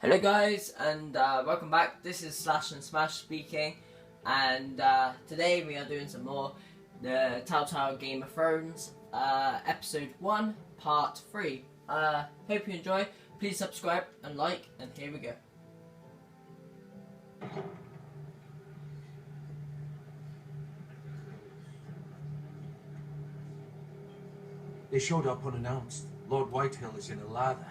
Hello guys, and welcome back. This is Slash and Smash speaking, and today we are doing some more the Telltale Game of Thrones, episode 1, part 3. Hope you enjoy. Please subscribe and like, and here we go. They showed up unannounced. Lord Whitehill is in a lather.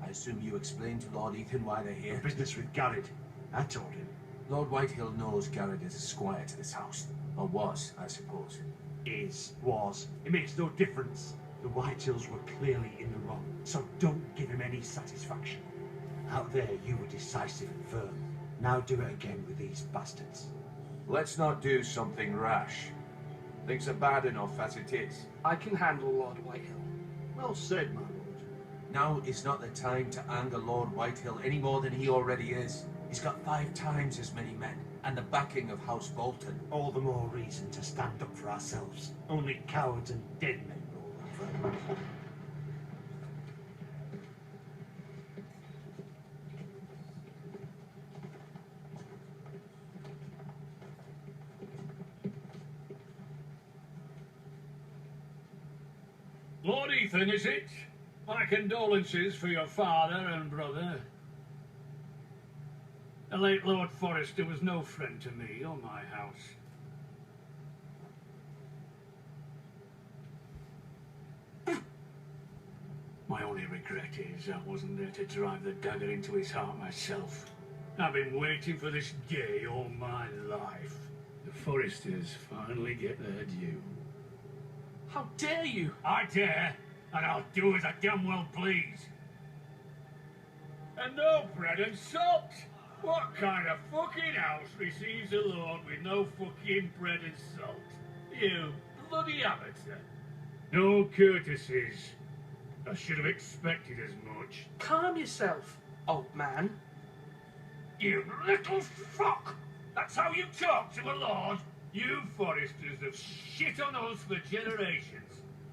I assume you explained to Lord Ethan why they're here? Business with Garrett. I told him. Lord Whitehill knows Garrett is a squire to this house. Or was, I suppose. Was. It makes no difference. The Whitehills were clearly in the wrong, so don't give him any satisfaction. Out there, you were decisive and firm. Now do it again with these bastards. Let's not do something rash. Things are bad enough as it is. I can handle Lord Whitehill. Well said, my lord. Now is not the time to anger Lord Whitehill any more than he already is. He's got 5 times as many men, and the backing of House Bolton. All the more reason to stand up for ourselves. Only cowards and dead men roll over. Lord Ethan, is it? My condolences for your father and brother. The late Lord Forrester was no friend to me or my house. My only regret is I wasn't there to drive the dagger into his heart myself. I've been waiting for this day all my life. The Forresters finally get their due. How dare you! I dare, and I'll do as I damn well please. And no bread and salt! What kind of fucking house receives a lord with no fucking bread and salt? You bloody amateur. No courtesies. I should have expected as much. Calm yourself, old man. You little fuck! That's how you talk to a lord? You Forresters have shit on us for generations.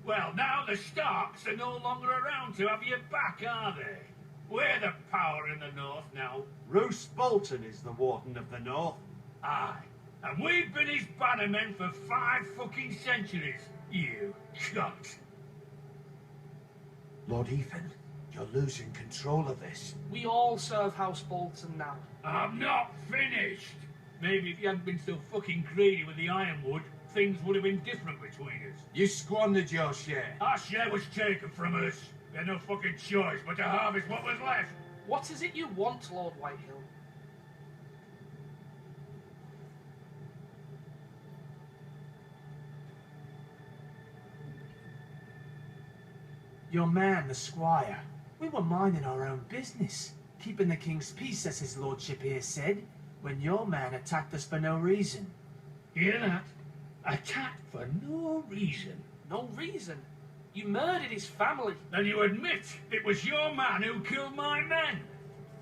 Well, now the Starks are no longer around to have your back, are they? We're the power in the north now. Roose Bolton is the Warden of the North. Aye. And we've been his bannermen for 5 fucking centuries. You cunt. Lord Ethan, you're losing control of this. We all serve House Bolton now. I'm not finished. Maybe if you hadn't been so fucking greedy with the ironwood, things would have been different between us. You squandered your share. Our share was taken from us. We had no fucking choice but to harvest what was left. What is it you want, Lord Whitehill? Your man, the squire. We were minding our own business, keeping the king's peace, as his lordship here said, when your man attacked us for no reason. Hear that? Attacked for no reason. No reason. You murdered his family. Then you admit it was your man who killed my men.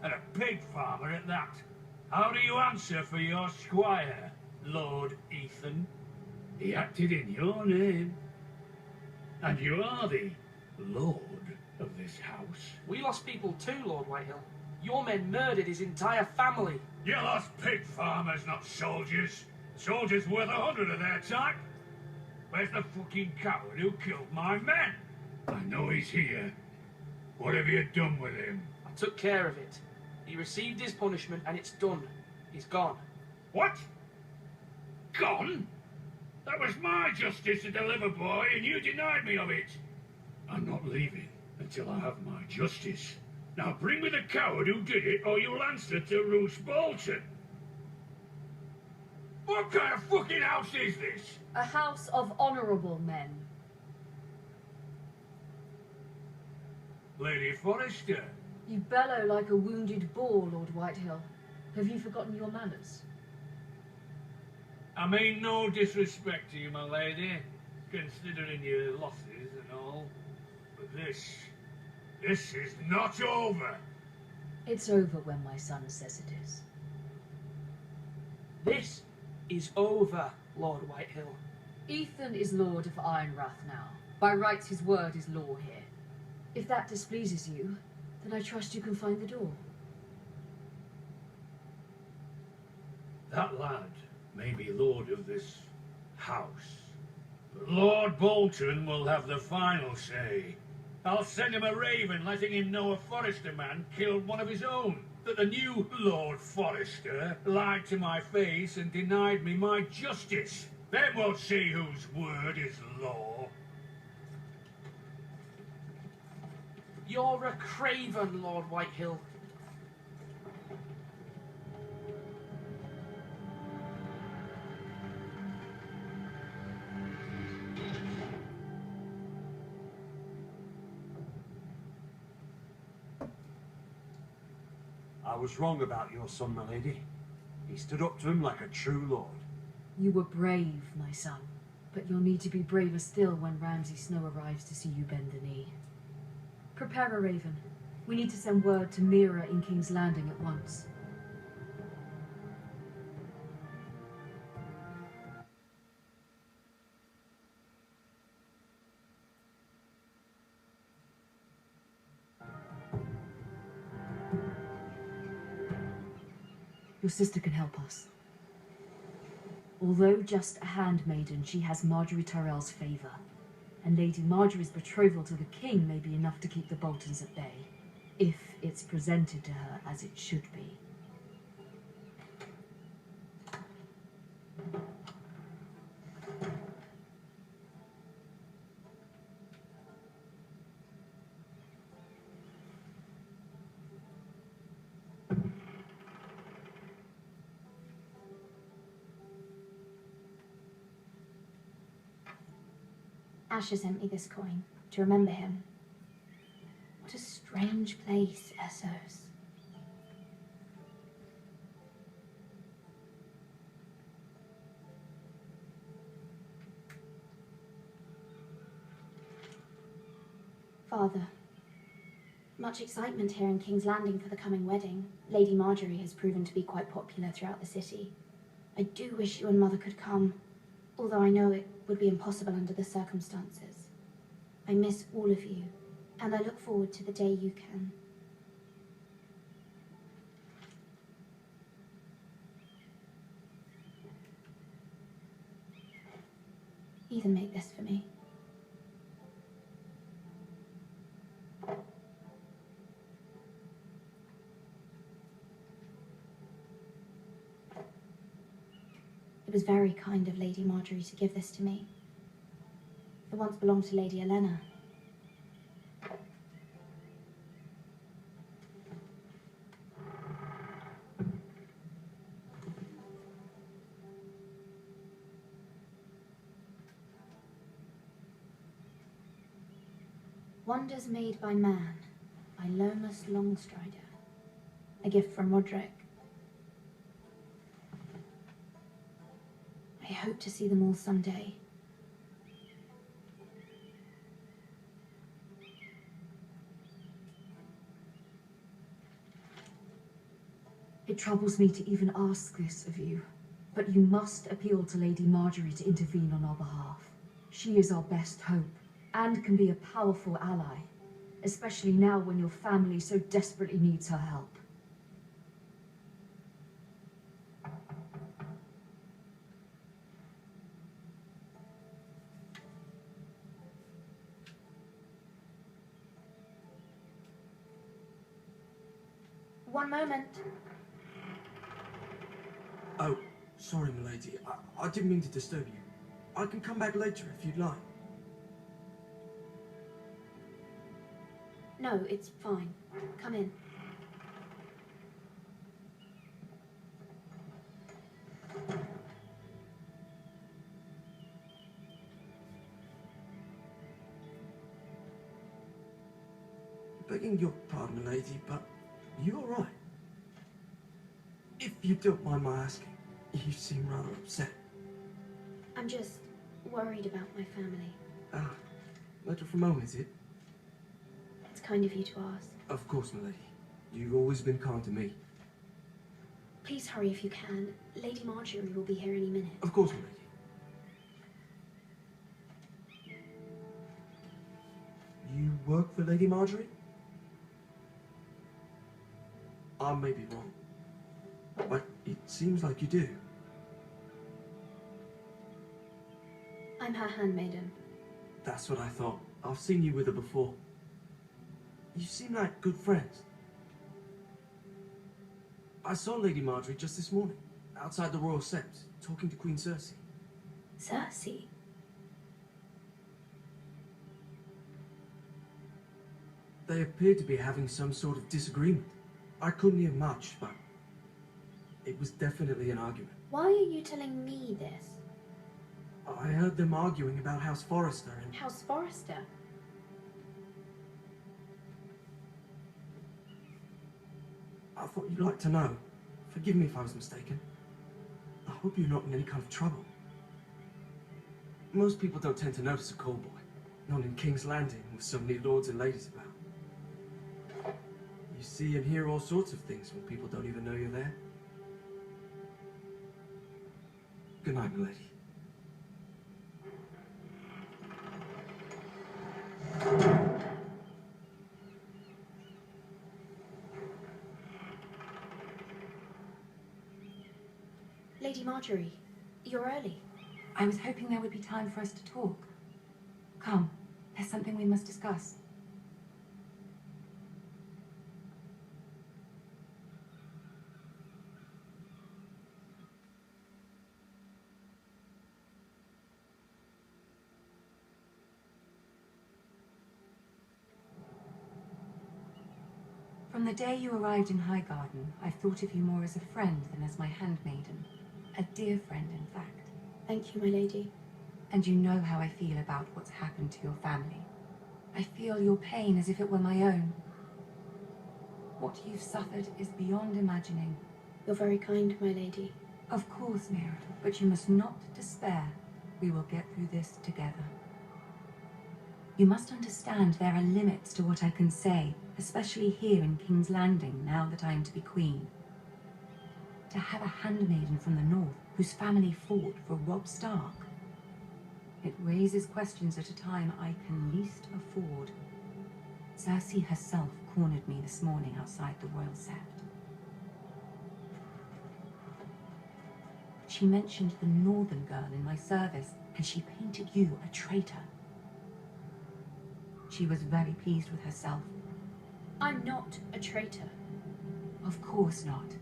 And a pig farmer at that. How do you answer for your squire, Lord Ethan? He acted in your name. And you are the lord of this house. We lost people too, Lord Whitehill. Your men murdered his entire family. You lost pig farmers, not soldiers. Soldiers worth 100 of their type. Where's the fucking coward who killed my men? I know he's here. What have you done with him? I took care of it. He received his punishment and it's done. He's gone. What? Gone? That was my justice to deliver, boy, and you denied me of it. I'm not leaving until I have my justice. Now bring me the coward who did it, or you'll answer to Roose Bolton. What kind of fucking house is this? A house of honourable men. Lady Forrester. You bellow like a wounded boar, Lord Whitehill. Have you forgotten your manners? I mean no disrespect to you, my lady, considering your losses and all. But this is not over. It's over when my son says it is. This is over, Lord Whitehill. Ethan is Lord of Ironrath now. By rights his word is law here. If that displeases you, then I trust you can find the door. that lad may be lord of this house, but Lord Bolton will have the final say. I'll send him a raven letting him know a Forrester man killed one of his own. That the new Lord Forrester lied to my face and denied me my justice. Then we'll see whose word is law. You're a craven, Lord Whitehill. I was wrong about your son, my lady. He stood up to him like a true lord. You were brave, my son, but you'll need to be braver still when Ramsay Snow arrives to see you bend the knee. Prepare a raven. We need to send word to Mira in King's Landing at once. Your sister can help us. Although just a handmaiden, she has Marjorie Tyrell's favour, and Lady Marjorie's betrothal to the king may be enough to keep the Boltons at bay, if it's presented to her as it should be. Asher sent me this coin to remember him. What a strange place, Essos. Father, much excitement here in King's Landing for the coming wedding. Lady Marjorie has proven to be quite popular throughout the city. I do wish you and Mother could come, although I know it would be impossible under the circumstances. I miss all of you, and I look forward to the day you can. Ethan made this for me. It was very kind of Lady Marjorie to give this to me. It once belonged to Lady Elena. Wonders Made by Man, by Lomas Longstrider. A gift from Roderick. I hope to see them all someday. It troubles me to even ask this of you, but you must appeal to Lady Marjorie to intervene on our behalf. She is our best hope, and can be a powerful ally, especially now when your family so desperately needs her help. One moment. Oh, sorry, milady. I didn't mean to disturb you. I can come back later if you'd like. No, it's fine. Come in. Begging your pardon, milady, but you all right? If you don't mind my asking, you seem rather upset. I'm just worried about my family. Ah, letter from home, is it? It's kind of you to ask. Of course, milady. You've always been kind to me. Please hurry if you can. Lady Marjorie will be here any minute. Of course, milady. You work for Lady Marjorie? I may be wrong, but it seems like you do. I'm her handmaiden. That's what I thought. I've seen you with her before. You seem like good friends. I saw Lady Marjorie just this morning, outside the Royal Sept, talking to Queen Cersei. Cersei? They appeared to be having some sort of disagreement. I couldn't hear much, but it was definitely an argument. Why are you telling me this? I heard them arguing about House Forrester and... House Forrester? I thought you'd like to know. Forgive me if I was mistaken. I hope you're not in any kind of trouble. Most people don't tend to notice a call boy. Not in King's Landing, with so many lords and ladies about. You see and hear all sorts of things when people don't even know you're there. Good night, my lady. Lady Marjorie, you're early. I was hoping there would be time for us to talk. Come, there's something we must discuss. From the day you arrived in Highgarden, I've thought of you more as a friend than as my handmaiden. A dear friend, in fact. Thank you, my lady. And you know how I feel about what's happened to your family. I feel your pain as if it were my own. What you've suffered is beyond imagining. You're very kind, my lady. Of course, Mira, but you must not despair. We will get through this together. You must understand there are limits to what I can say, especially here in King's Landing, now that I am to be queen. To have a handmaiden from the north whose family fought for Robb Stark. It raises questions at a time I can least afford. Cersei herself cornered me this morning outside the Royal Sept. She mentioned the northern girl in my service, and she painted you a traitor. She was very pleased with herself. I'm not a traitor. Of course not.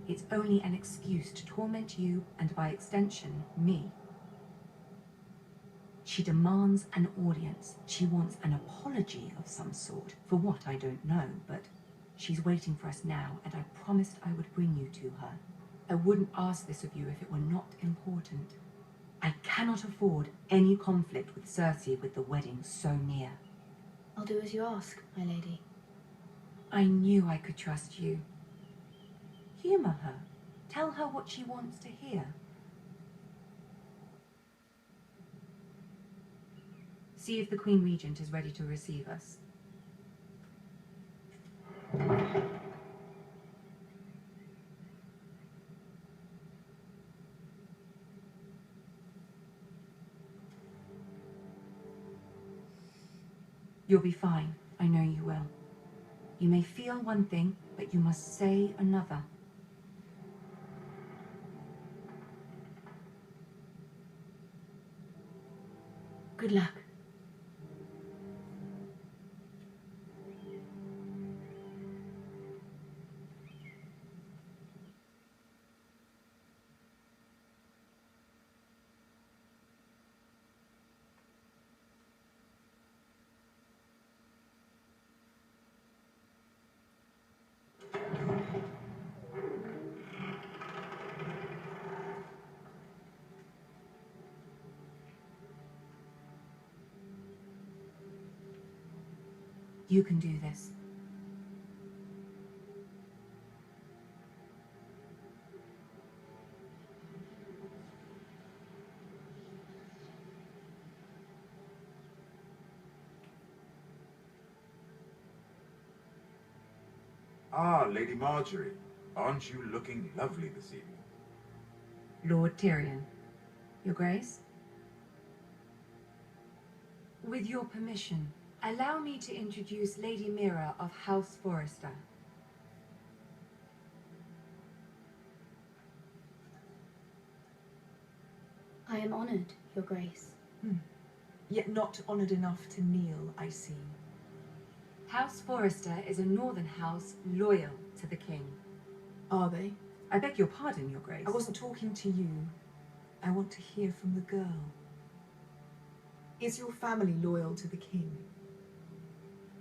It's only an excuse to torment you, and by extension, me. She demands an audience. She wants an apology of some sort. For what, I don't know, but she's waiting for us now, and I promised I would bring you to her. I wouldn't ask this of you if it were not important. I cannot afford any conflict with Cersei with the wedding so near. I'll do as you ask, my lady. I knew I could trust you. Humor her. Tell her what she wants to hear. See if the Queen Regent is ready to receive us. You'll be fine. I know you will. You may feel one thing, but you must say another. Good luck. You can do this. Ah, Lady Marjorie. Aren't you looking lovely this evening? Lord Tyrion. Your Grace? With your permission, allow me to introduce Lady Mira of House Forrester. I am honored, Your Grace. Yet not honoured enough to kneel, I see. House Forrester is a northern house loyal to the king. Are they? I beg your pardon, Your Grace. I wasn't talking to you. I want to hear from the girl. Is your family loyal to the king?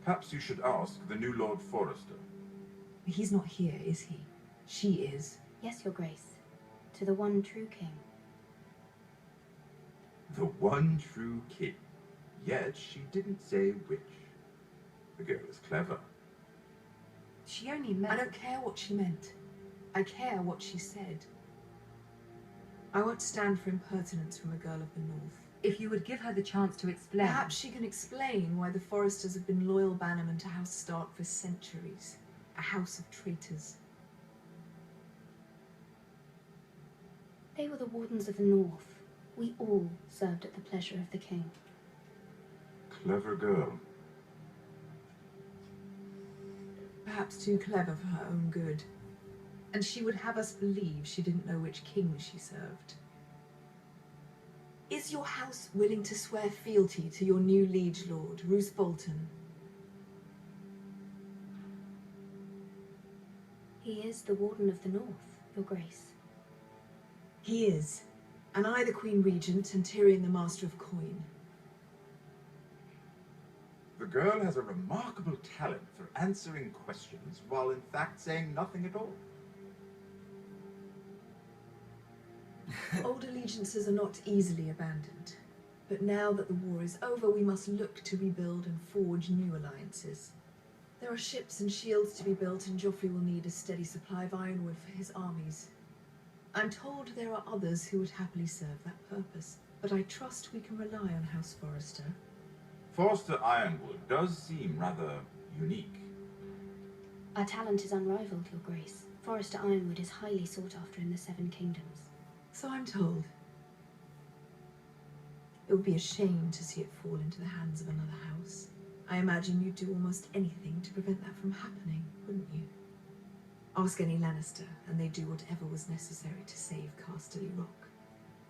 Perhaps you should ask the new Lord Forrester. He's not here, is he? She is. Yes, Your Grace. To the one true king. The one true king. Yet she didn't say which. The girl is clever. She only meant... I don't care what she meant. I care what she said. I won't stand for impertinence from a girl of the North. If you would give her the chance to explain... Perhaps she can explain why the Forresters have been loyal bannermen to House Stark for centuries. A house of traitors. They were the Wardens of the North. We all served at the pleasure of the king. Clever girl. Perhaps too clever for her own good. And she would have us believe she didn't know which king she served. Is your house willing to swear fealty to your new liege lord, Roose Bolton? He is the Warden of the North, Your Grace. He is. And I the Queen Regent and Tyrion the Master of Coin. The girl has a remarkable talent for answering questions while in fact saying nothing at all. Old allegiances are not easily abandoned. But now that the war is over, we must look to rebuild and forge new alliances. There are ships and shields to be built, and Joffrey will need a steady supply of ironwood for his armies. I'm told there are others who would happily serve that purpose, but I trust we can rely on House Forrester. Forster Ironwood does seem rather unique. Our talent is unrivaled, Your Grace. Forrester Ironwood is highly sought after in the Seven Kingdoms. So I'm told. It would be a shame to see it fall into the hands of another house. I imagine you'd do almost anything to prevent that from happening, wouldn't you? Ask any Lannister, and they'd do whatever was necessary to save Casterly Rock.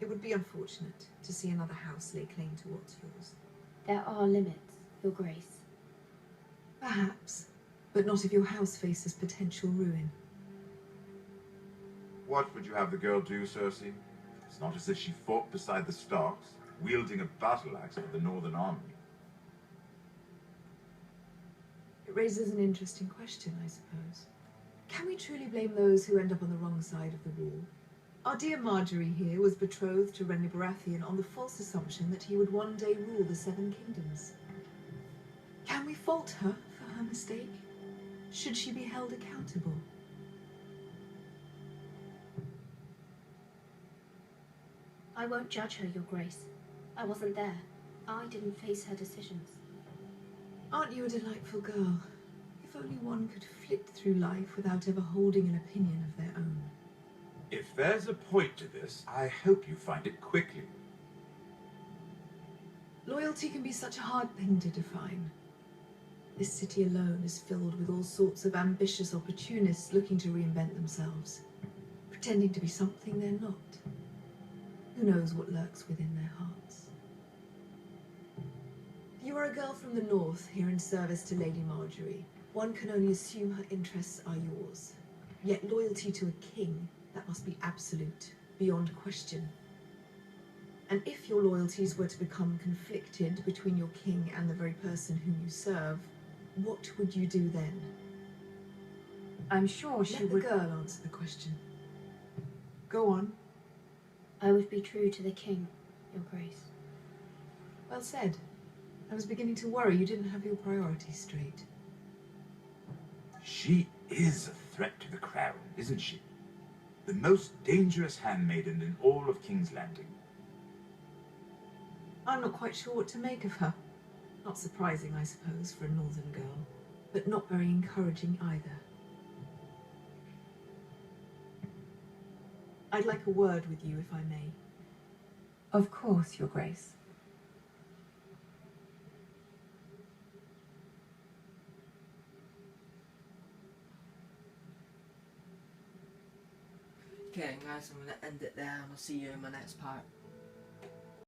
It would be unfortunate to see another house lay claim to what's yours. There are limits, Your Grace. Perhaps, but not if your house faces potential ruin. What would you have the girl do, Cersei? It's not as if she fought beside the Starks, wielding a battle axe for the Northern Army. It raises an interesting question, I suppose. Can we truly blame those who end up on the wrong side of the wall? Our dear Marjorie here was betrothed to Renly Baratheon on the false assumption that he would one day rule the Seven Kingdoms. Can we fault her for her mistake? Should she be held accountable? I won't judge her, Your Grace. I wasn't there. I didn't face her decisions. Aren't you a delightful girl? If only one could flit through life without ever holding an opinion of their own. If there's a point to this, I hope you find it quickly. Loyalty can be such a hard thing to define. This city alone is filled with all sorts of ambitious opportunists looking to reinvent themselves, pretending to be something they're not. Who knows what lurks within their hearts? You are a girl from the north, here in service to Lady Marjorie. One can only assume her interests are yours. Yet loyalty to a king, that must be absolute, beyond question. And if your loyalties were to become conflicted between your king and the very person whom you serve, what would you do then? I'm sure she would... Let the girl answer the question. Go on. I would be true to the king, Your Grace. Well said. I was beginning to worry you didn't have your priorities straight. She is a threat to the crown, isn't she? The most dangerous handmaiden in all of King's Landing. I'm not quite sure what to make of her. Not surprising, I suppose, for a northern girl, but not very encouraging either. I'd like a word with you, if I may. Of course, Your Grace. Okay guys, I'm going to end it there and I'll see you in my next part.